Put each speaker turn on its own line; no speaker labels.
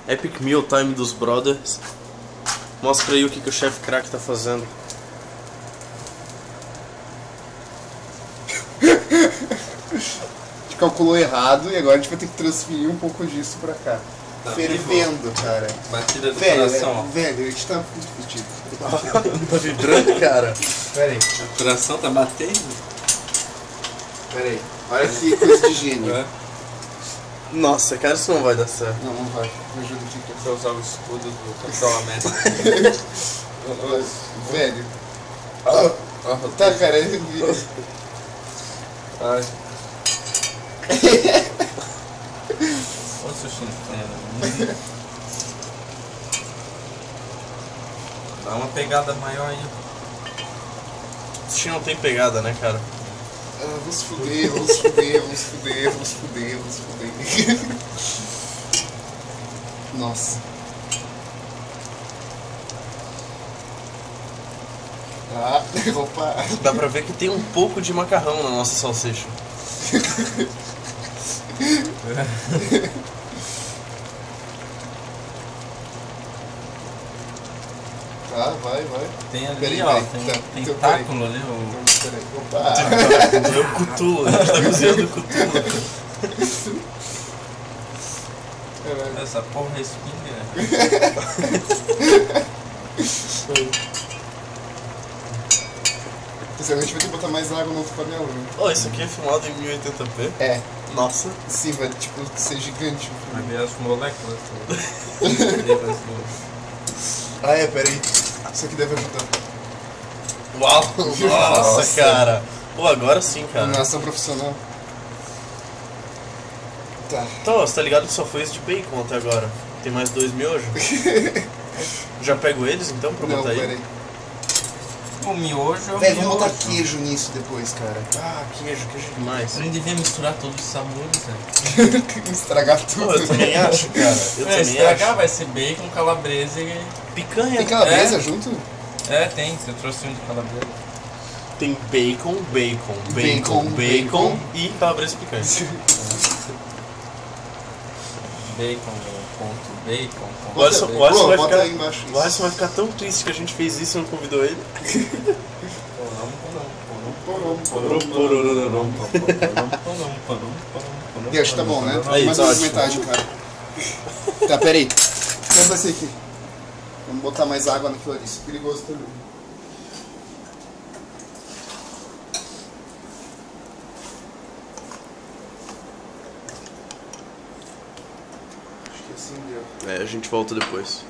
Epic Meal Time dos Brothers. Mostra aí o que o Chef Crack tá fazendo.
A gente calculou errado e agora a gente vai ter que transferir um pouco disso pra cá.
Tá
fervendo, cara.
Batida do coração.
Velho, a gente tá muito fudido.
Tá vibrando, cara.
Pera aí,
O coração tá batendo?
pera aí. Olha que coisa de gênio.
É.
Nossa, cara, isso não vai dar certo.
Não, não vai. Me ajuda aqui.
Você usar o escudo do Capitão América.
Velho. Tá, cara.
Ai. Ô, sushi. Dá uma pegada maior aí.
Sushi não tem pegada, né, cara?
Vamos se fuder, vamos se fuder, vamos se fuder, vamos se fuder, vamos se fuder. Nossa. Ah, opa.
Dá pra ver que tem um pouco de macarrão na nossa salsicha.
Tá, vai.
Tem ali,
Peraí,
ó.
peraí.
Tem
Tá,
tem
então,
tentáculo ali.
Peraí, opa.
É o Cthulhu, a gente tá cozinhando o Cthulhu.
Essa porra respinga.
A gente vai ter que botar mais água no outro panelão. Né?
Oh, isso aqui é filmado em 1080p?
É.
Nossa.
Sim, vai tipo ser gigante.
Vai ver as moléculas.
Peraí. Isso aqui deve ajudar.
Uau! Nossa,
Nossa.
cara. Pô, agora sim, cara.
Animação profissional. Tá.
Então, você tá ligado que só foi esse de bacon até agora? Tem mais 2 miojos? Já pego eles então pra
Não,
botar aí?
peraí.
O miojo.
Véi, vamos botar queijo nisso depois, cara.
Ah, queijo demais.
A gente devia misturar todos os sabores, velho.
Estragar
Pô,
tudo.
eu também acho, cara. Eu também
estragar
acho.
vai ser bacon, calabresa e...
Picanha.
Tem calabresa junto?
É, tem. Você trouxe um de calabresa.
Tem bacon
Bacon.
e calabresa picante.
Bacon.
O Alisson
Pô,
vai
bota
ficar,
aí embaixo
o Alisson vai ficar tão triste que a gente fez isso e não convidou ele.
E acho que tá bom, né?
Aí,
Mais
tá
uma
ótimo.
metade, cara. Tá, peraí. Como vai ser aqui? Vamos botar mais água naquilo ali. Isso é perigoso também. Acho que assim deu.
É, a gente volta depois.